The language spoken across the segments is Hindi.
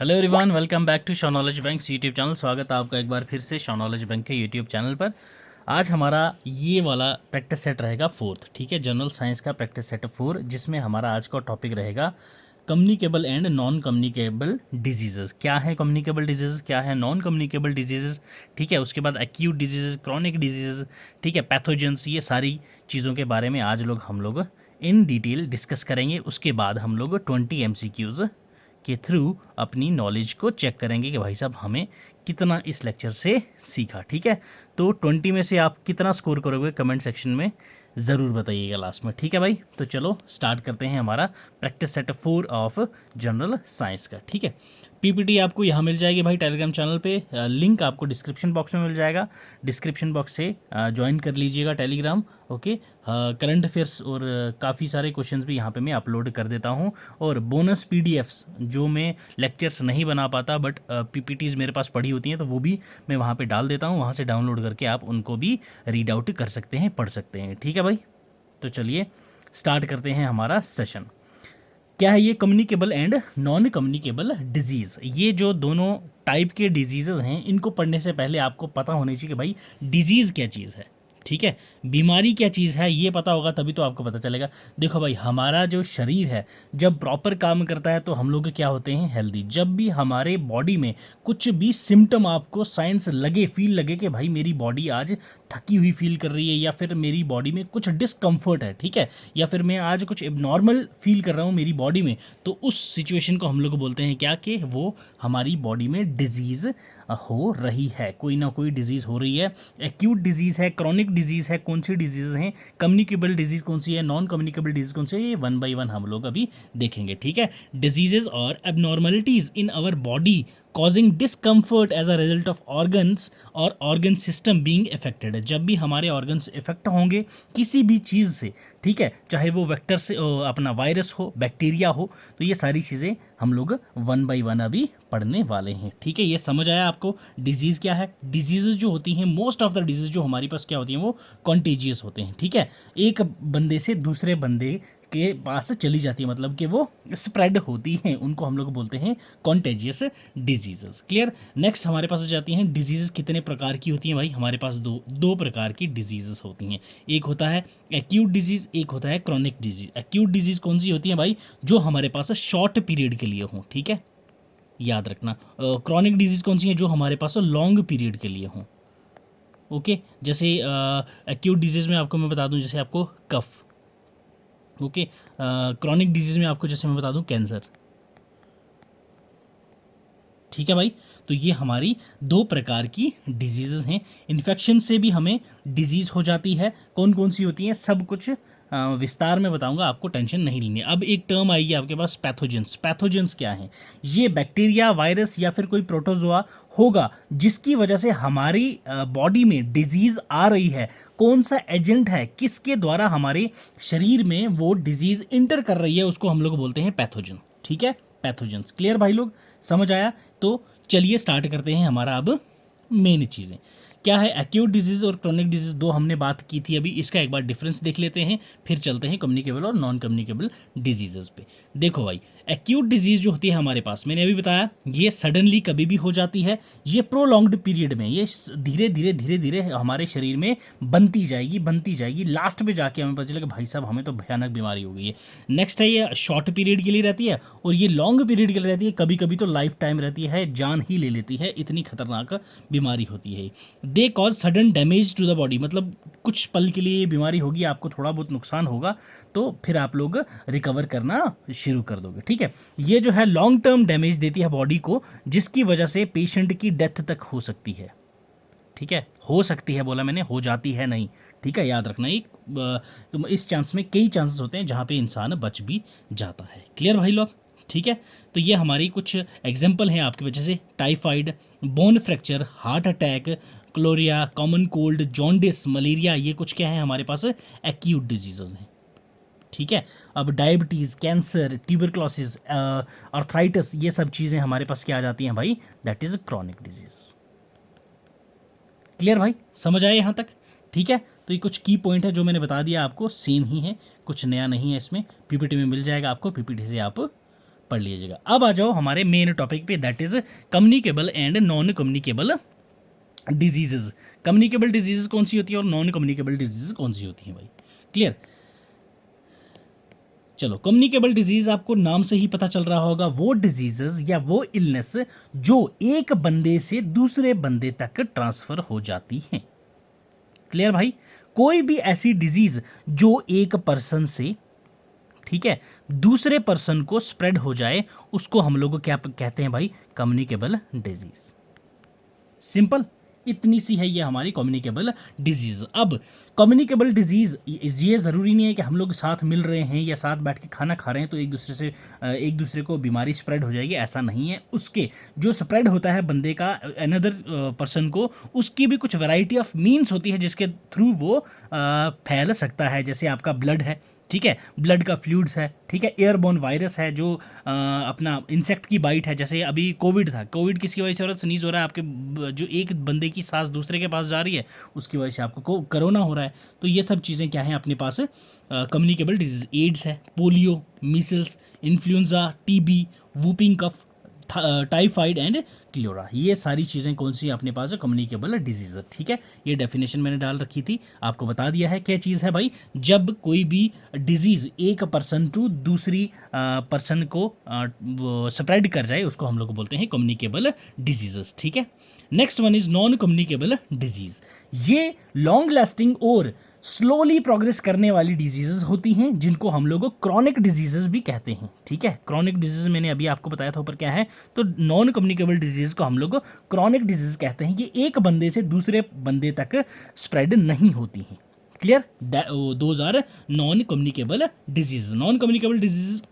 Hello everyone, welcome back to show knowledge bank YouTube channel. स्वागत है आपका एक बार फिर से शो नॉलेज बैंक के यूट्यूब चैनल पर। आज हमारा ये वाला प्रैक्टिस सेट रहेगा फोर्थ, ठीक है, जनरल साइंस का प्रैक्टिस सेट 4, जिसमें हमारा आज का टॉपिक रहेगा communicable and non communicable diseases. क्या है कम्युनिकेबल डिजीजेस, क्या है नॉन कम्युनिकेबल डिजीजेस, ठीक है। उसके बाद एक्यूट डिजीजेस, क्रॉनिक डिजीजेस, ठीक है, पैथोजेंस, ये सारी चीज़ों के बारे में आज हम लोग इन डिटेल डिस्कस करेंगे। उसके बाद हम लोग 20 MCQs के थ्रू अपनी नॉलेज को चेक करेंगे कि भाई साहब हमें कितना इस लेक्चर से सीखा, ठीक है। तो 20 में से आप कितना स्कोर करोगे कमेंट सेक्शन में ज़रूर बताइएगा लास्ट में, ठीक है भाई। तो चलो स्टार्ट करते हैं हमारा practice set 4 of general science का, ठीक है। पीपीटी आपको यहाँ मिल जाएगी भाई टेलीग्राम चैनल पे, लिंक आपको डिस्क्रिप्शन बॉक्स में मिल जाएगा। डिस्क्रिप्शन बॉक्स से ज्वाइन कर लीजिएगा टेलीग्राम, ओके। करंट अफेयर्स और काफ़ी सारे क्वेश्चंस भी यहाँ पे मैं अपलोड कर देता हूँ, और बोनस पीडीएफ्स जो मैं लेक्चर्स नहीं बना पाता बट पीपीटीज़ मेरे पास पड़ी होती हैं, तो वो भी मैं वहाँ पे डाल देता हूँ। वहाँ से डाउनलोड करके आप उनको भी रीड आउट कर सकते हैं, पढ़ सकते हैं, ठीक है भाई। तो चलिए स्टार्ट करते हैं हमारा सेशन। क्या है ये communicable and non communicable disease. ये जो दोनों टाइप के डिजीज़ हैं, इनको पढ़ने से पहले आपको पता होनी चाहिए कि भाई डिजीज़ क्या चीज़ है, ठीक है। बीमारी क्या चीज़ है ये पता होगा तभी तो आपको पता चलेगा। देखो भाई, हमारा जो शरीर है जब प्रॉपर काम करता है तो हम लोग क्या होते हैं, हेल्दी। जब भी हमारे बॉडी में कुछ भी सिम्टम आपको साइंस लगे, फील लगे कि भाई मेरी बॉडी आज थकी हुई फील कर रही है, या फिर मेरी बॉडी में कुछ डिस्कम्फर्ट है, ठीक है, या फिर मैं आज कुछ एबनॉर्मल फील कर रहा हूँ मेरी बॉडी में, तो उस सिचुएशन को हम लोग बोलते हैं क्या, कि वो हमारी बॉडी में डिजीज़ हो रही है, कोई ना कोई डिजीज़ हो रही है। एक्यूट डिजीज़ है, क्रॉनिक डिजीज़ है, कौन सी डिजीज़ हैं, कम्युनिकेबल डिजीज़ कौन सी है, नॉन कम्युनिकेबल डिजीज़ कौन सी है, ये वन बाई वन हम लोग अभी देखेंगे, ठीक है। डिजीजेज और abnormalities in our body causing discomfort as a result of organs और ऑर्गन सिस्टम बीइंग अफेक्टेड। जब भी हमारे ऑर्गन्स इफेक्ट होंगे किसी भी चीज़ से, ठीक है, चाहे वो वेक्टर से अपना वायरस हो, बैक्टीरिया हो, तो ये सारी चीज़ें हम लोग वन बाई वन अभी पढ़ने वाले हैं, ठीक है। ये समझ आया आपको डिजीज़ क्या है। डिजीज़ जो होती हैं, मोस्ट ऑफ द डिजीज़ जो हमारे पास क्या होती हैं, वो कॉन्टेजियस होते हैं, ठीक है। एक बंदे से दूसरे बंदे के पास चली जाती है, मतलब कि वो स्प्रेड होती हैं, उनको हम लोग बोलते हैं कॉन्टेजियस डिजीजेस। क्लियर। नेक्स्ट हमारे पास हो जाती हैं डिजीजेस कितने प्रकार की होती हैं भाई, हमारे पास दो प्रकार की डिजीजेस होती हैं। एक होता है एक्यूट डिजीज़, एक होता है क्रॉनिक डिजीज़। एक्यूट डिजीज़ कौन सी होती है भाई, जो हमारे पास शॉर्ट पीरियड के लिए हों, ठीक है, याद रखना। क्रॉनिक डिजीज़ कौन सी है, जो हमारे पास लॉन्ग पीरियड के लिए हों, ओके। जैसे एक्यूट डिजीज़ में आपको मैं बता दूं, जैसे आपको कफ, ओके। क्रॉनिक डिजीज़ में आपको जैसे मैं बता दूं कैंसर, ठीक है भाई। तो ये हमारी दो प्रकार की डिजीज़ हैं। इन्फेक्शन से भी हमें डिजीज़ हो जाती है, कौन कौन सी होती हैं सब कुछ विस्तार में बताऊंगा, आपको टेंशन नहीं लेनी है। अब एक टर्म आएगी आपके पास, पैथोजेंस। पैथोजेंस क्या है, ये बैक्टीरिया, वायरस या फिर कोई प्रोटोजोआ होगा जिसकी वजह से हमारी बॉडी में डिजीज़ आ रही है। कौन सा एजेंट है, किसके द्वारा हमारे शरीर में वो डिजीज़ इंटर कर रही है, उसको हम लोग बोलते हैं पैथोजन, ठीक है। पैथोजेंस। क्लियर भाई लोग, समझ आया। तो चलिए स्टार्ट करते हैं हमारा अब मेन चीज़ें। क्या है एक्यूट डिजीज़ और क्रॉनिक डिजीज़, दो हमने बात की थी अभी, इसका एक बार डिफरेंस देख लेते हैं, फिर चलते हैं कम्युनिकेबल और नॉन कम्युनिकेबल डिजीज़ पे। देखो भाई, एक्यूट डिजीज़ जो होती है हमारे पास, मैंने अभी बताया, ये सडनली कभी भी हो जाती है, ये प्रोलॉन्ग्ड पीरियड में, ये धीरे धीरे धीरे धीरे हमारे शरीर में बनती जाएगी, बनती जाएगी, लास्ट में जाके हमें पता चलेगा भाई साहब हमें तो भयानक बीमारी हो गई है। नेक्स्ट है ये शॉर्ट पीरियड के लिए रहती है, और ये लॉन्ग पीरियड के लिए रहती है, कभी कभी तो लाइफ टाइम रहती है, जान ही ले लेती है, इतनी खतरनाक बीमारी होती है। They cause sudden damage to the body, मतलब कुछ पल के लिए ये बीमारी होगी, आपको थोड़ा बहुत नुकसान होगा, तो फिर आप लोग रिकवर करना शुरू कर दोगे, ठीक है। ये जो है लॉन्ग टर्म डैमेज देती है बॉडी को, जिसकी वजह से पेशेंट की डेथ तक हो सकती है, ठीक है। हो सकती है बोला मैंने, हो जाती है नहीं, ठीक है, याद रखना। एक तो इस चांस में कई चांसेस होते हैं जहाँ पे इंसान बच भी जाता है। क्लियर भाई लोग, ठीक है। तो ये हमारी कुछ एग्जांपल हैं आपकी वजह से, typhoid, bone fracture, heart attack, cholera, common cold, jaundice, malaria, ये कुछ क्या है हमारे पास एक्यूट डिजीज़ हैं, ठीक है। अब डायबिटीज़, कैंसर, ट्यूबरक्लोसिस, आर्थराइटिस, ये सब चीज़ें हमारे पास क्या आ जाती हैं भाई, that is chronic disease. Clear भाई, समझ आए यहाँ तक, ठीक है। तो ये कुछ की पॉइंट है जो मैंने बता दिया आपको, सेम ही है, कुछ नया नहीं है इसमें, पीपीटी में मिल जाएगा आपको, पीपीटी से आप पढ़ लीजिएगा। अब आ जाओ हमारे मेन टॉपिक पे, that is communicable and non communicable diseases. Communicable diseases कौन सी होती है और नॉन कम्युनिकेबल डिजीजेज कौन सी होती हैं भाई, क्लियर। चलो, कम्युनिकेबल डिजीज आपको नाम से ही पता चल रहा होगा, वो डिजीजेस या वो इलनेस जो एक बंदे से दूसरे बंदे तक ट्रांसफर हो जाती हैं। क्लियर भाई, कोई भी ऐसी डिजीज जो एक पर्सन से, ठीक है, दूसरे पर्सन को स्प्रेड हो जाए, उसको हम लोग क्या कहते हैं भाई, कम्युनिकेबल डिजीज। सिंपल, इतनी सी है ये हमारी कम्युनिकेबल डिजीज। अब कम्युनिकेबल डिजीज ये ज़रूरी नहीं है कि हम लोग साथ मिल रहे हैं या साथ बैठ के खाना खा रहे हैं तो एक दूसरे को बीमारी स्प्रेड हो जाएगी, ऐसा नहीं है। उसके जो स्प्रेड होता है बंदे का अनदर पर्सन को, उसकी भी कुछ वैरायटी ऑफ मीन्स होती है जिसके थ्रू वो फैल सकता है। जैसे आपका ब्लड है, ठीक है, ब्लड का फ्लूइड्स है, ठीक है, एयरबोर्न वायरस है जो अपना इंसेक्ट की बाइट है। जैसे अभी कोविड था, कोविड किसकी वजह से हो रहा है, स्नीज हो रहा है, आपके जो एक बंदे की सांस दूसरे के पास जा रही है उसकी वजह से आपको कोरोना हो रहा है। तो ये सब चीज़ें क्या हैं अपने पास, कम्युनिकेबल डिजीज। एड्स है, polio, measles, influenza, TB, whooping cough, typhoid and cholera, ये सारी चीज़ें कौन सी अपने पास है, कम्युनिकेबल डिजीज। ठीक है, ये डेफिनेशन मैंने डाल रखी थी, आपको बता दिया है क्या चीज़ है भाई। जब कोई भी डिजीज़ एक पर्सन टू दूसरी पर्सन को स्प्रेड कर जाए, उसको हम लोग बोलते हैं कम्युनिकेबल डिजीजेस। ठीक है, next one is non communicable disease. ये लॉन्ग लास्टिंग और स्लोली प्रोग्रेस करने वाली डिजीजेस होती हैं जिनको हम लोग क्रॉनिक डिजीजेस भी कहते हैं। ठीक है, क्रॉनिक डिजीज मैंने अभी आपको बताया था ऊपर क्या है, तो नॉन कम्युनिकेबल डिजीज को हम लोग क्रॉनिक डिजीज कहते हैं कि एक बंदे से दूसरे बंदे तक स्प्रेड नहीं होती हैं। Clear, those are non communicable disease. Non communicable disease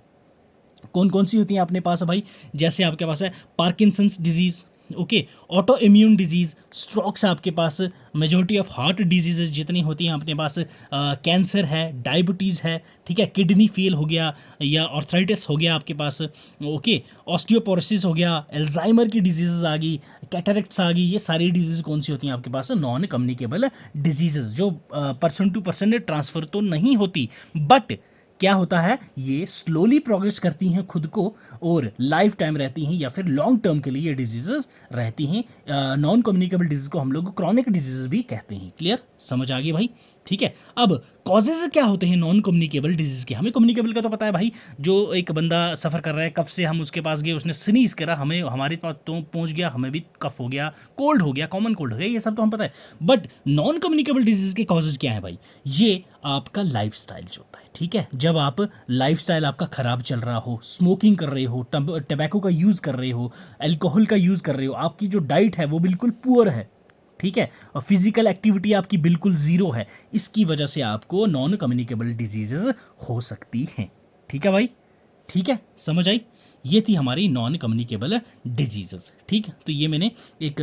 कौन कौन सी होती हैं अपने पास भाई, जैसे आपके पास है Parkinson's disease, okay, auto immune disease, strokes है आपके पास, मेजोरिटी ऑफ हार्ट डिजीजेज जितनी होती हैं अपने पास, कैंसर है, डायबिटीज़ है, ठीक है, किडनी फेल हो गया या ऑर्थराइटिस हो गया आपके पास, ओके, ऑस्टियोपोरोसिस हो गया, एल्जाइमर की डिजीज़ आ गई, कैटरेक्ट्स आ गई, ये सारी डिजीज़ कौन सी होती हैं आपके पास, नॉन कम्युनिकेबल डिजीज़, जो पर्सन टू पर्सन ट्रांसफ़र तो नहीं होती, बट क्या होता है, ये स्लोली प्रोग्रेस करती हैं खुद को और लाइफ टाइम रहती हैं या फिर लॉन्ग टर्म के लिए ये डिजीजेस रहती हैं। नॉन कम्युनिकेबल डिजीज को हम लोग क्रॉनिक डिजीज भी कहते हैं। क्लियर, समझ आ गई भाई। ठीक है, अब कॉजेज क्या होते हैं नॉन कम्युनिकेबल डिजीज के, हमें कम्युनिकेबल का तो पता है भाई, जो एक बंदा सफ़र कर रहा है, कफ से हम उसके पास गए, उसने स्नीज करा, हमें हमारे पास तो पहुंच गया, हमें भी कफ हो गया, कोल्ड हो गया, कॉमन कोल्ड हो गया, ये सब तो हम पता है। बट नॉन कम्युनिकेबल डिजीज के कॉजेज क्या है भाई, ये आपका लाइफ स्टाइल जो होता है। ठीक है, जब आप लाइफ स्टाइल आपका ख़राब चल रहा हो, स्मोकिंग कर रहे हो, टबैको का यूज़ कर रहे हो, अल्कोहल का यूज़ कर रहे हो, आपकी जो डाइट है वो बिल्कुल पुअर है, ठीक है, और फिजिकल एक्टिविटी आपकी बिल्कुल ज़ीरो है, इसकी वजह से आपको नॉन कम्युनिकेबल डिजीजेस हो सकती हैं। ठीक है भाई, ठीक है, समझ आई। ये थी हमारी नॉन कम्युनिकेबल डिजीजेस। ठीक है, तो ये मैंने एक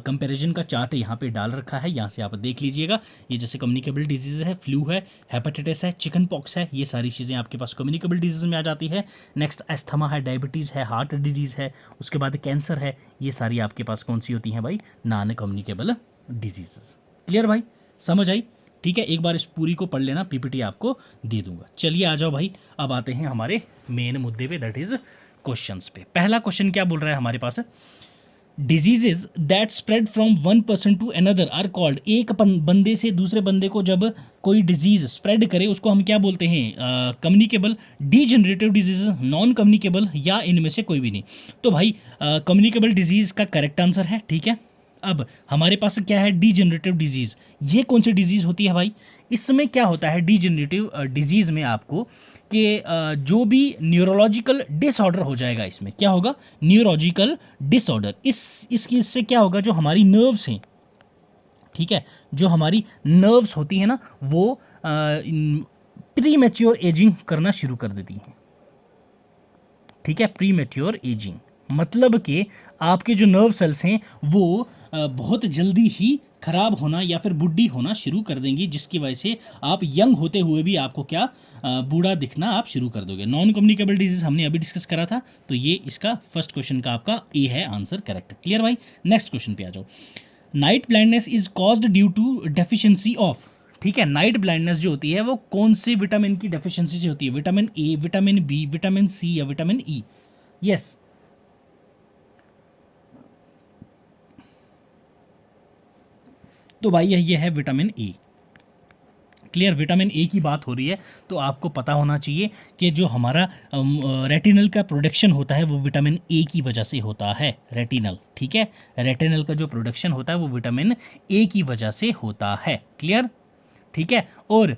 कंपैरिजन का चार्ट यहाँ पे डाल रखा है, यहाँ से आप देख लीजिएगा। ये जैसे कम्युनिकेबल डिजीज़ है, फ्लू है, हेपेटाइटिस है, चिकन पॉक्स है, ये सारी चीज़ें आपके पास कम्युनिकेबल डिजीज़ में आ जाती है। नेक्स्ट एस्थमा है, डायबिटीज़ है, हार्ट डिजीज़ है, उसके बाद कैंसर है, ये सारी आपके पास कौन सी होती हैं भाई, नॉन कम्युनिकेबल डिजीज़। क्लियर भाई, समझ आई। ठीक है, एक बार इस पूरी को पढ़ लेना, पीपीटी आपको दे दूंगा। चलिए आ जाओ भाई, अब आते हैं हमारे मेन मुद्दे पे, दैट इज क्वेश्चंस पे। पहला क्वेश्चन क्या बोल रहा है हमारे पास, diseases that spread from one person to another are called. एक बंदे से दूसरे बंदे को जब कोई डिजीज स्प्रेड करे उसको हम क्या बोलते हैं, communicable, degenerative disease, non communicable, या इनमें से कोई भी नहीं। तो भाई कम्युनिकेबल डिजीज का करेक्ट आंसर है। ठीक है, अब हमारे पास क्या है, डीजेनरेटिव डिजीज़। ये कौन सी डिजीज़ होती है भाई, इसमें क्या होता है डीजेनरेटिव डिजीज़ में आपको कि जो भी न्यूरोलॉजिकल डिसऑर्डर हो जाएगा, इसमें क्या होगा, न्यूरोलॉजिकल डिसऑर्डर। इससे क्या होगा, जो हमारी नर्व्स हैं, ठीक है, जो हमारी नर्व्स होती हैं ना, वो प्री मैच्योर एजिंग करना शुरू कर देती हैं। ठीक है, प्री मैच्योर एजिंग मतलब कि आपके जो नर्व सेल्स हैं वो बहुत जल्दी ही ख़राब होना या फिर बुढ़ी होना शुरू कर देंगी, जिसकी वजह से आप यंग होते हुए भी आपको क्या बूढ़ा दिखना आप शुरू कर दोगे। नॉन कम्युनिकेबल डिजीज़ हमने अभी डिस्कस करा था, तो ये इसका फर्स्ट क्वेश्चन का आपका ए है आंसर करेक्ट। क्लियर भाई, नेक्स्ट क्वेश्चन पे आ जाओ। Night blindness is caused due to deficiency of. ठीक है, नाइट ब्लाइंडनेस जो होती है वो कौन से विटामिन की डेफिशिएंसी से होती है, vitamin A, vitamin B, vitamin C या विटामिन ई। यस। तो भाई ये है vitamin A. Clear, vitamin A की बात हो रही है तो आपको पता होना चाहिए कि जो हमारा रेटिनल का प्रोडक्शन होता है वो विटामिन ए की वजह से होता है। रेटिनल, ठीक है, रेटिनल का जो प्रोडक्शन होता है वो विटामिन ए की वजह से होता है। क्लियर, ठीक है। और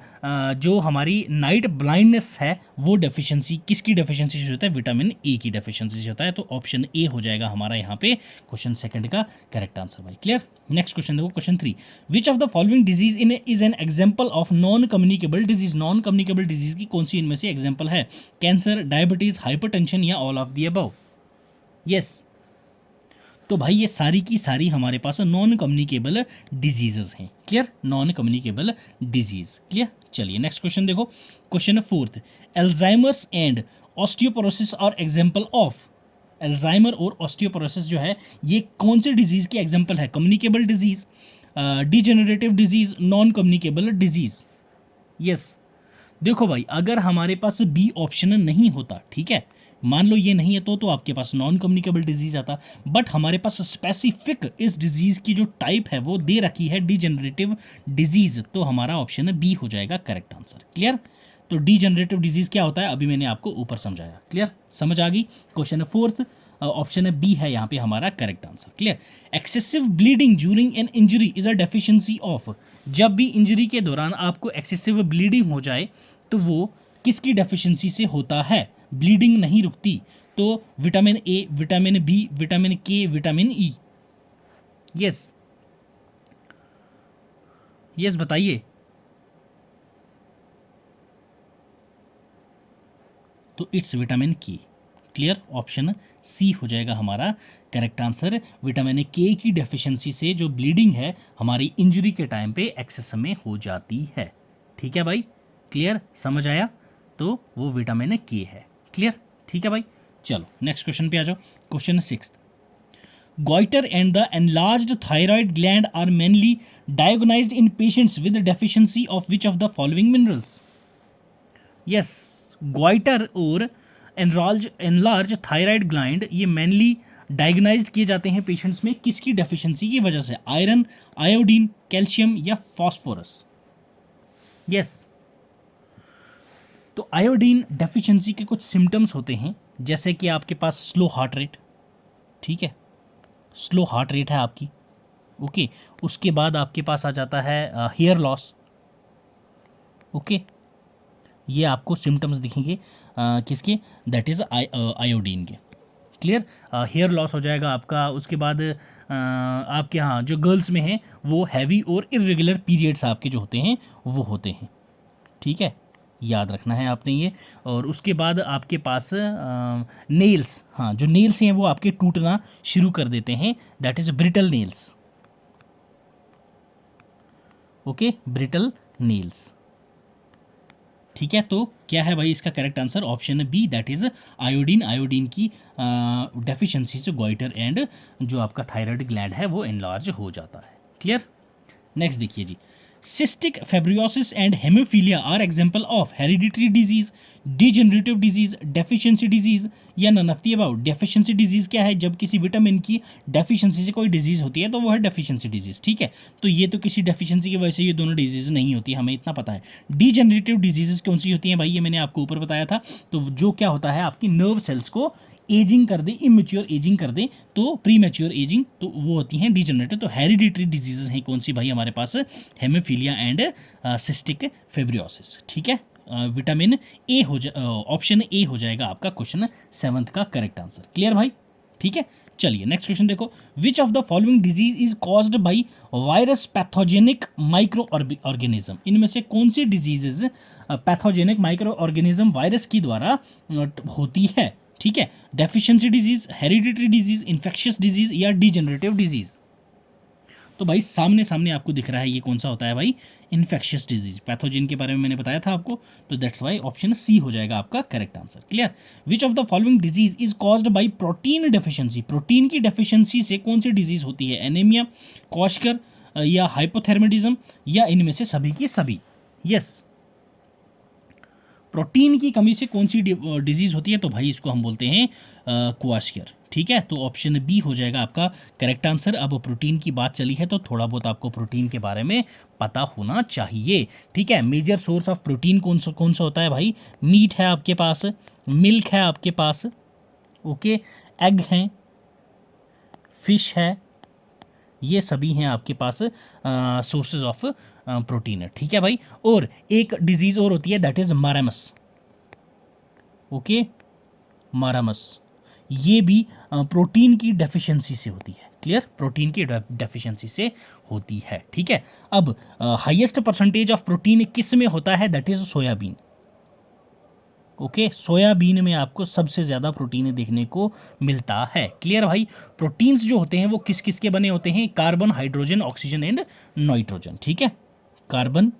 जो हमारी नाइट ब्लाइंडनेस है वो डेफिशिएंसी किसकी डेफिशिएंसी से होता है? विटामिन ए की डेफिशिएंसी से होता है। तो ऑप्शन ए हो जाएगा हमारा यहाँ पे क्वेश्चन सेकंड का करेक्ट आंसर भाई। क्लियर। नेक्स्ट क्वेश्चन देखो, question 3, which of the following disease in is an example of non communicable disease? Non communicable disease की कौन सी इनमें से एग्जांपल है? कैंसर, डायबिटीज, हाइपरटेंशन या all of the above? Yes. तो भाई ये सारी की सारी हमारे पास नॉन कम्युनिकेबल डिजीजेस हैं। Clear, non communicable disease. Clear. चलिए नेक्स्ट क्वेश्चन देखो, question 4, Alzheimer's and osteoporosis are example of? Alzheimer और ऑस्टियोपोरोसिस जो है ये कौन से डिजीज की एग्जांपल है? Communicable disease, degenerative disease, non communicable disease? Yes. देखो भाई, अगर हमारे पास बी ऑप्शन नहीं होता, ठीक है, मान लो ये नहीं है तो आपके पास नॉन कम्युनिकेबल डिजीज आता, बट हमारे पास स्पेसिफिक इस डिजीज की जो टाइप है वो दे रखी है डिजेनरेटिव डिजीज, तो हमारा ऑप्शन बी हो जाएगा करेक्ट आंसर। क्लियर। तो डिजेनरेटिव डिजीज क्या होता है अभी मैंने आपको ऊपर समझाया। क्लियर, समझ आ गई। क्वेश्चन 4 ऑप्शन बी है यहाँ पे हमारा correct answer. Clear. Excessive bleeding during an injury is a deficiency of? जब भी इंजरी के दौरान आपको एक्सेसिव ब्लीडिंग हो जाए तो वो किसकी डेफिशिएंसी से होता है? ब्लीडिंग नहीं रुकती तो vitamin A, vitamin B, vitamin K, vitamin E? Yes, yes बताइए। तो it's vitamin K. Clear, option C हो जाएगा हमारा करेक्ट आंसर। विटामिन के की डेफिशिएंसी से जो ब्लीडिंग है हमारी इंजरी के टाइम पे एक्सेस में हो जाती है। ठीक है भाई, क्लियर, समझ आया? तो वो विटामिन के है। क्लियर, ठीक है भाई। चलो नेक्स्ट क्वेश्चन पे आ जाओ, question 6, goiter and the enlarged thyroid gland are mainly diagnosed in patients with deficiency of which of the following minerals? yes, goiter और enlarged thyroid gland ये mainly डायग्नाइज्ड किए जाते हैं पेशेंट्स में किसकी डेफिशिएंसी की वजह से? आयरन, आयोडीन, कैल्शियम या फॉस्फोरस? यस। तो आयोडीन डेफिशिएंसी के कुछ सिम्टम्स होते हैं, जैसे कि आपके पास स्लो हार्ट रेट, ठीक है, स्लो हार्ट रेट है आपकी, ओके। उसके बाद आपके पास आ जाता है हेयर लॉस, ओके। ये आपको सिम्टम्स दिखेंगे किसके? दैट इज़ आयोडीन के। क्लियर, हेयर लॉस हो जाएगा आपका। उसके बाद आपके यहाँ जो गर्ल्स में हैं वो हैवी और इरेगुलर पीरियड्स आपके जो होते हैं वो होते हैं, ठीक है, याद रखना है आपने ये। और उसके बाद आपके पास नेल्स, हाँ, जो नेल्स हैं वो आपके टूटना शुरू कर देते हैं, that is brittle nails, okay, brittle nails. ठीक है, तो क्या है भाई इसका correct answer? Option B, that is iodine. Iodine की डेफिशिएंसी से गोइटर एंड जो आपका थायराइड ग्लैंड है वो एनलार्ज हो जाता है। क्लियर। नेक्स्ट देखिए जी, cystic fibrosis and haemophilia are example of hereditary disease, degenerative disease, deficiency disease या none of the above? Deficiency disease क्या है? जब किसी विटामिन की डेफिशिएंसी से कोई डिजीज होती है तो वो है डेफिशिएंसी डिजीज, ठीक है। तो ये तो किसी डेफिशिएंसी की वजह से ये दोनों डिजीज नहीं होती, हमें इतना पता है। डिजेनरेटिव डिजीजेस कौन सी होती हैं भाई? ये मैंने आपको ऊपर बताया था। तो जो क्या होता है, आपकी नर्व सेल्स को एजिंग कर दे, इमेच्योर एजिंग कर दे, तो प्री मैच्योर एजिंग, तो वो होती हैं डिजेनरेटिव। तो हेरिडिटरी डिजीजेस हैं कौन सी भाई हमारे पास? हेमोफीलिया एंड सिस्टिक फेब्रियोसिस, ठीक है। विटामिन ए हो जा, ऑप्शन ए हो जाएगा आपका क्वेश्चन 7 का करेक्ट आंसर। क्लियर भाई, ठीक है। चलिए नेक्स्ट क्वेश्चन देखो, which of the following disease is caused by virus pathogenic micro organism? इनमें से कौन सी diseases pathogenic micro organism virus की द्वारा होती है? ठीक है, deficiency disease, hereditary disease, infectious disease या डिजेनरेटिव डिजीज? तो भाई सामने सामने आपको दिख रहा है ये कौन सा होता है भाई? Infectious disease. पैथोजन के बारे में मैंने बताया था आपको, तो दैट्स वाई ऑप्शन सी हो जाएगा आपका correct answer. Clear. Which of the following disease is caused by protein deficiency? Protein की डेफिशिएंसी से कौन सी डिजीज होती है? एनीमिया, क्वाशकर या हाइपोथर्मिडिज्म या इनमें से सभी की सभी? यस, प्रोटीन की कमी से कौन सी डिजीज़ होती है, तो भाई इसको हम बोलते हैं क्वाशियर। ठीक है, तो ऑप्शन बी हो जाएगा आपका करेक्ट आंसर। अब प्रोटीन की बात चली है तो थोड़ा बहुत आपको प्रोटीन के बारे में पता होना चाहिए। ठीक है, मेजर सोर्स ऑफ प्रोटीन कौन सा होता है भाई? मीट है आपके पास, मिल्क है आपके पास, ओके, एग हैं, फिश है, ये सभी हैं आपके पास सोर्सेज ऑफ प्रोटीन है। ठीक है भाई, और एक डिजीज़ और होती है दैट इज़ मारामस, ओके, मारामस, ये भी प्रोटीन की डेफिशिएंसी से होती है। क्लियर, प्रोटीन की डेफिशिएंसी से होती है। ठीक है, अब हाईएस्ट परसेंटेज ऑफ प्रोटीन किस में होता है? That is soybean, okay, soybean में आपको सबसे ज़्यादा प्रोटीन देखने को मिलता है। क्लियर भाई, प्रोटीन्स जो होते हैं वो किस किस के बने होते हैं? Carbon, hydrogen, oxygen and nitrogen. ठीक है, carbon,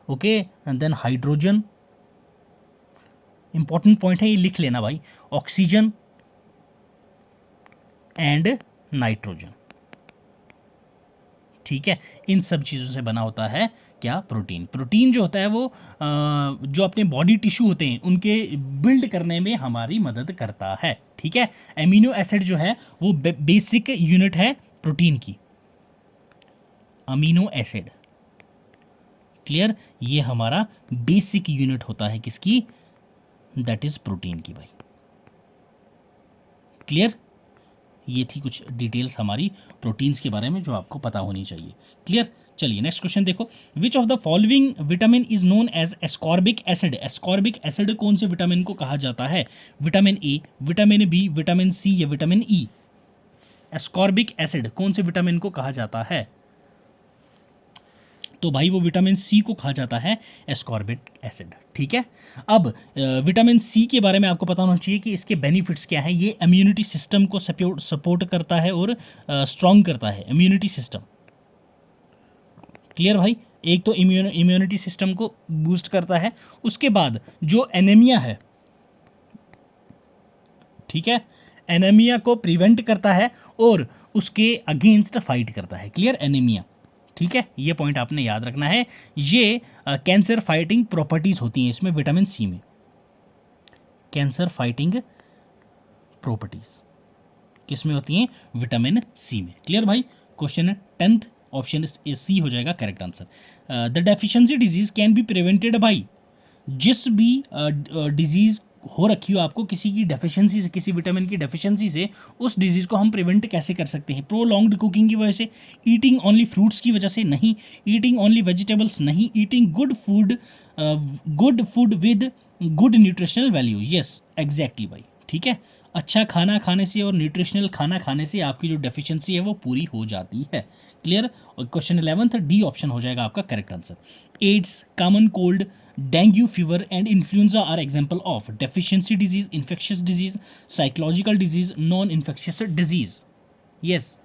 okay, and then hydrogen, important point है ये, लिख लेना भाई, ऑक्सीजन एंड नाइट्रोजन। ठीक है, इन सब चीज़ों से बना होता है क्या? प्रोटीन। प्रोटीन जो होता है वो जो अपने बॉडी टिश्यू होते हैं उनके बिल्ड करने में हमारी मदद करता है। ठीक है, एमिनो एसिड जो है वो बेसिक यूनिट है प्रोटीन की, अमीनो एसिड। क्लियर, ये हमारा बेसिक यूनिट होता है किसकी? दैट इज प्रोटीन की भाई। क्लियर, ये थी कुछ डिटेल्स हमारी प्रोटीन्स के बारे में जो आपको पता होनी चाहिए। क्लियर, चलिए नेक्स्ट क्वेश्चन देखो। Which of the following vitamin is known as ascorbic acid? Ascorbic acid कौन से विटामिन को कहा जाता है? Vitamin A, vitamin B, vitamin C या विटामिन ई? एस्कॉर्बिक एसिड कौन से विटामिन को कहा जाता है? तो भाई वो विटामिन सी को कहा जाता है एस्कॉर्बिक एसिड। ठीक है, अब विटामिन सी के बारे में आपको पता होना चाहिए कि इसके बेनिफिट्स क्या हैं। ये इम्यूनिटी सिस्टम को सपोर्ट करता है और स्ट्रॉन्ग करता है इम्यूनिटी सिस्टम। क्लियर भाई, एक तो इम्यूनिटी सिस्टम को बूस्ट करता है, उसके बाद जो एनीमिया है, ठीक है, एनीमिया को प्रिवेंट करता है और उसके अगेंस्ट फाइट करता है। Clear, anaemia. ठीक है, ये पॉइंट आपने याद रखना है। ये कैंसर फाइटिंग प्रॉपर्टीज होती हैं इसमें, विटामिन सी में कैंसर फाइटिंग प्रॉपर्टीज किस में होती हैं? विटामिन सी में। क्लियर भाई, क्वेश्चन 10th ऑप्शन सी हो जाएगा correct answer. The deficiency disease can be prevented by, जिस भी डिजीज हो रखी हो आपको किसी की डेफिशिएंसी से, किसी विटामिन की डेफिशिएंसी से, उस डिजीज़ को हम प्रिवेंट कैसे कर सकते हैं? प्रोलॉन्ग्ड कुकिंग की वजह से, ईटिंग ओनली फ्रूट्स की वजह से नहीं, ईटिंग ओनली वेजिटेबल्स नहीं, eating good food with good nutritional value. Yes exactly भाई। ठीक है, अच्छा खाना खाने से और न्यूट्रिशनल खाना खाने से आपकी जो डेफिशिएंसी है वो पूरी हो जाती है। क्लियर, और क्वेश्चन 11th डी ऑप्शन हो जाएगा आपका correct answer. AIDS, common cold, dengue fever and influenza are example of deficiency disease, infectious disease, psychological disease, non infectious disease. Yes,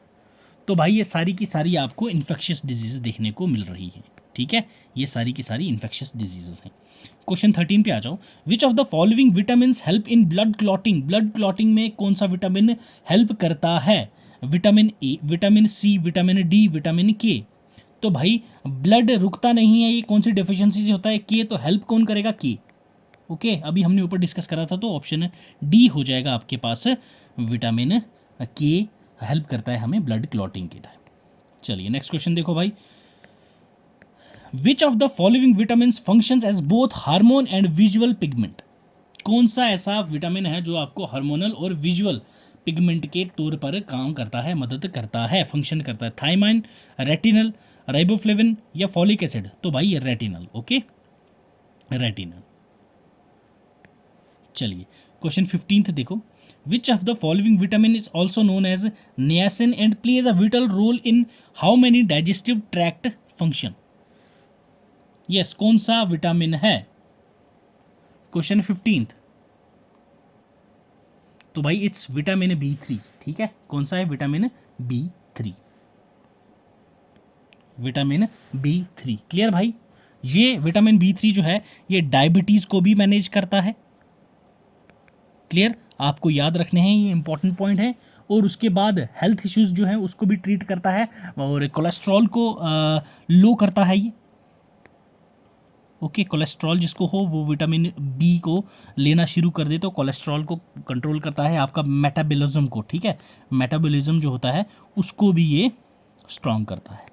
तो भाई ये सारी की सारी आपको इन्फेक्शियस डिजीज देखने को मिल रही है। ठीक है, ये सारी की सारी इन्फेक्शियस डिजीजेस हैं। क्वेश्चन 13 पे आ जाओ। Which of the following vitamin help in blood clotting? Blood clotting में कौन सा विटामिन हेल्प करता है? Vitamin A, vitamin C, vitamin D, vitamin K? तो भाई ब्लड रुकता नहीं है, ये कौन सी डेफिशिएंसी से होता है? के, तो हेल्प कौन करेगा? के। ओके, अभी हमने ऊपर डिस्कस करा था, तो ऑप्शन डी हो जाएगा आपके पास, विटामिन के हेल्प करता है हमें ब्लड क्लॉटिंग के टाइम। चलिए नेक्स्ट क्वेश्चन देखो भाई। Which of the following vitamin functions as both hormone and visual pigment? कौन सा ऐसा विटामिन है जो आपको हार्मोनल और विजुअल पिगमेंट के तौर पर काम करता है, मदद करता है, फंक्शन करता है? थायमाइन, रेटिनल, राइबोफ्लेविन या फॉलिक एसिड? तो भाई ये रेटिनल। Okay, retinal. चलिए क्वेश्चन 15th देखो। Which of the following vitamin is also known as niacin and plays a vital role in how many digestive tract function? Yes, कौन सा विटामिन है? Question 15th। तो भाई इट्स विटामिन B3। ठीक है, कौन सा है? Vitamin B3, vitamin B3। Clear भाई, ये विटामिन B3 जो है ये डायबिटीज़ को भी मैनेज करता है। क्लियर, आपको याद रखने हैं, ये इंपॉर्टेंट पॉइंट है। और उसके बाद हेल्थ इश्यूज जो है उसको भी ट्रीट करता है और कोलेस्ट्रॉल को लो करता है ये। ओके, कोलेस्ट्रॉल जिसको हो वो विटामिन बी को लेना शुरू कर दे तो कोलेस्ट्रॉल को कंट्रोल करता है, आपका मेटाबॉलिज्म को, ठीक है, मेटाबॉलिज्म जो होता है उसको भी ये स्ट्रॉन्ग करता है,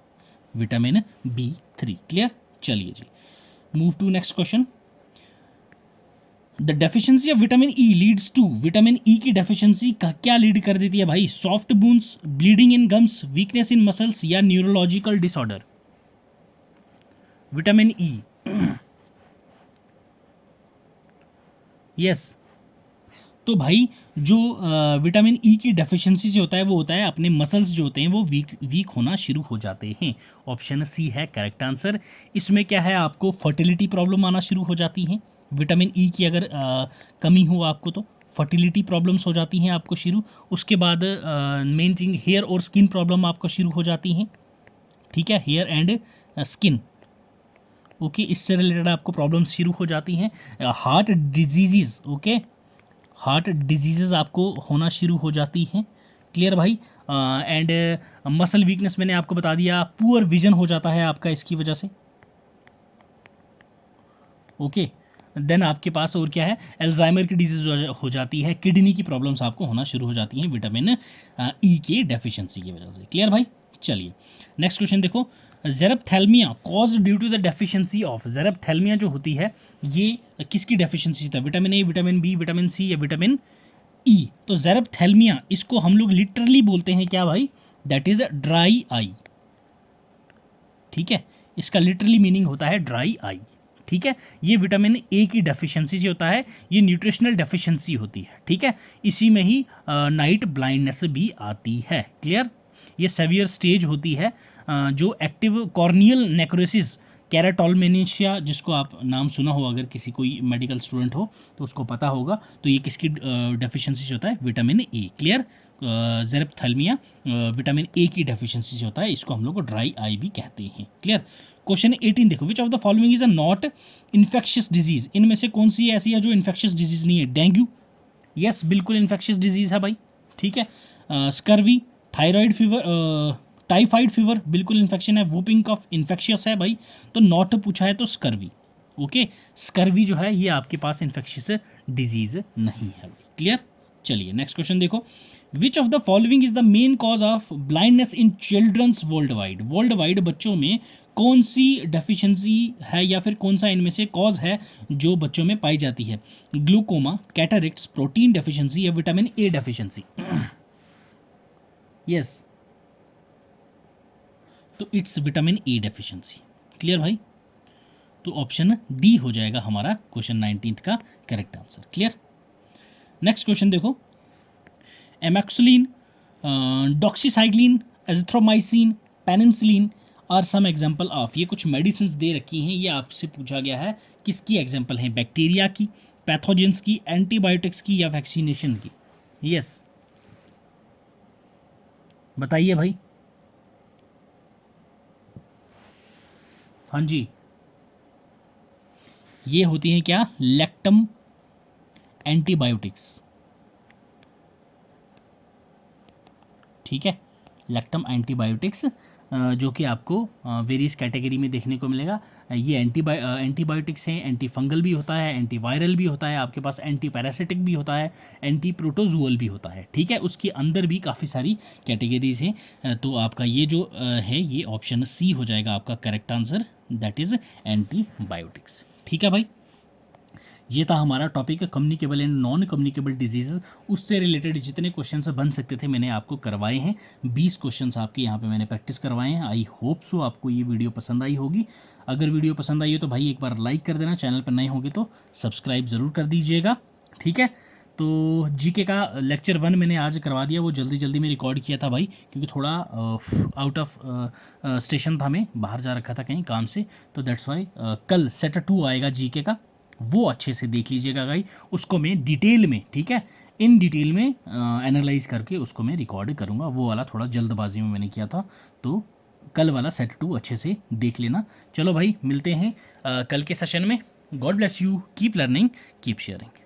विटामिन B3। क्लियर? चलिए जी, move to next question. The deficiency of vitamin E leads to, vitamin E की डेफिशिएंसी का क्या लीड कर देती है भाई? Soft bones, bleeding in gums, weakness in muscles या neurological disorder? Vitamin E, yes. तो भाई जो विटामिन ई की डेफिशिएंसी से होता है वो होता है अपने मसल्स जो होते हैं वो वीक होना शुरू हो जाते हैं। ऑप्शन सी है करेक्ट आंसर। इसमें क्या है, आपको फर्टिलिटी प्रॉब्लम आना शुरू हो जाती हैं। विटामिन ई की अगर कमी हो आपको तो फर्टिलिटी प्रॉब्लम्स हो जाती हैं आपको शुरू। उसके बाद मेन थिंग हेयर और स्किन प्रॉब्लम आपको शुरू हो जाती हैं, ठीक है, हेयर एंड स्किन, ओके, इससे रिलेटेड आपको प्रॉब्लम्स शुरू हो जाती हैं। Heart disease, okay, heart disease आपको होना शुरू हो जाती हैं। क्लियर भाई? एंड मसल वीकनेस मैंने आपको बता दिया, पुअर विजन हो जाता है आपका इसकी वजह से, ओके। देन आपके पास और क्या है, एल्जाइमर की डिजीज हो जाती है, किडनी की प्रॉब्लम्स आपको होना शुरू हो जाती हैं विटामिन ई के डेफिशिएंसी की वजह से। क्लियर भाई? चलिए नेक्स्ट क्वेश्चन देखो। Xerophthalmia cause due to the deficiency of, xerophthalmia जो होती है ये किसकी डेफिशिएंसी था? Vitamin A, vitamin B, vitamin C या विटामिन ई? तो ज़ेरप्थेल्मिया इसको हम लोग लिटरली बोलते हैं क्या भाई? दैट इज ड्राई आई, ठीक है, इसका लिटरली मीनिंग होता है ड्राई आई, ठीक है। ये विटामिन ए की डेफिशिएंसी से होता है, ये न्यूट्रिशनल डेफिशिएंसी होती है, ठीक है। इसी में ही नाइट ब्लाइंडनेस भी आती है। क्लियर? ये सेवियर स्टेज होती है जो एक्टिव कॉर्नियल नेक्रोसिस, कैराटोलमेनिशिया जिसको आप नाम सुना हो, अगर किसी कोई मेडिकल स्टूडेंट हो तो उसको पता होगा, तो ये किसकी डेफिशिएंसी से होता है? Vitamin A. Clear? Xerophthalmia vitamin A की डेफिशिएंसी से होता है, इसको हम लोग को ड्राई आई भी कहते हैं। क्लियर? क्वेश्चन 18 देखो, which of the following is a not infectious disease? इनमें से कौन सी ऐसी है जो इन्फेक्शियस डिजीज नहीं है? डेंगू, यस, बिल्कुल इन्फेक्शियस डिजीज है भाई, ठीक है। Scurvy, thyroid fever, typhoid fever बिल्कुल इन्फेक्शन है। वूपिंग कफ इन्फेक्शियस है भाई, तो नॉट पूछा है तो स्कर्वी, ओके। स्कर्वी जो है ये आपके पास इन्फेक्शियस डिजीज नहीं है भाई। क्लियर? चलिए नेक्स्ट क्वेश्चन देखो। Which of the following is the main cause of blindness in childrens world wide? World wide बच्चों में कौन सी डेफिशिएंसी है या फिर कौन सा इनमें से कॉज है जो बच्चों में पाई जाती है? ग्लूकोमा, कैटरेक्ट्स, प्रोटीन डेफिशिएंसी या विटामिन ए डेफिशिएंसी? यस, तो it's vitamin A deficiency. Clear भाई? तो ऑप्शन डी हो जाएगा हमारा क्वेश्चन 19 का correct answer. Clear? Next question देखो। Amoxicillin, doxycycline, azithromycin, penicillin are some example of, ये कुछ मेडिसिन दे रखी हैं, ये आपसे पूछा गया है किसकी एग्जाम्पल हैं? बैक्टीरिया की, पैथोजेंस की, एंटीबायोटिक्स की या वैक्सीनेशन की? यस, बताइए भाई। हाँ जी, ये होती हैं क्या? लैक्टम एंटीबायोटिक्स, ठीक है, लैक्टम एंटीबायोटिक्स जो कि आपको वेरियस कैटेगरी में देखने को मिलेगा। ये एंटीबायोटिक्स हैं, एंटी फंगल भी होता है, एंटी वायरल भी होता है, आपके पास एंटी पैरासिटिक भी होता है, एंटी प्रोटोजुअल भी होता है, ठीक है। उसके अंदर भी काफ़ी सारी कैटेगरीज हैं, तो आपका ये जो है ये ऑप्शन सी हो जाएगा आपका correct answer, that is antibiotics. ठीक है भाई, ये था हमारा topic communicable and non communicable disease. उससे रिलेटेड जितने क्वेश्चंस बन सकते थे मैंने आपको करवाए हैं। 20 क्वेश्चंस आपके यहाँ पे मैंने प्रैक्टिस करवाए हैं। आई होप सो आपको ये वीडियो पसंद आई होगी। अगर वीडियो पसंद आई हो तो भाई एक बार लाइक कर देना, चैनल पर नए होंगे तो सब्सक्राइब ज़रूर कर दीजिएगा, ठीक है। तो जीके का लेक्चर 1 मैंने आज करवा दिया, वो जल्दी में रिकॉर्ड किया था भाई, क्योंकि थोड़ा आउट ऑफ स्टेशन था, मैं बाहर जा रखा था कहीं काम से, तो दैट्स वाई कल सेट 2 आएगा जीके का, वो अच्छे से देख लीजिएगा भाई। उसको मैं डिटेल में, ठीक है, इन डिटेल में एनालाइज करके उसको मैं रिकॉर्ड करूँगा। वो वाला थोड़ा जल्दबाजी में मैंने किया था, तो कल वाला सेट 2 अच्छे से देख लेना। चलो भाई, मिलते हैं कल के सेशन में। God bless you, keep learning, keep sharing.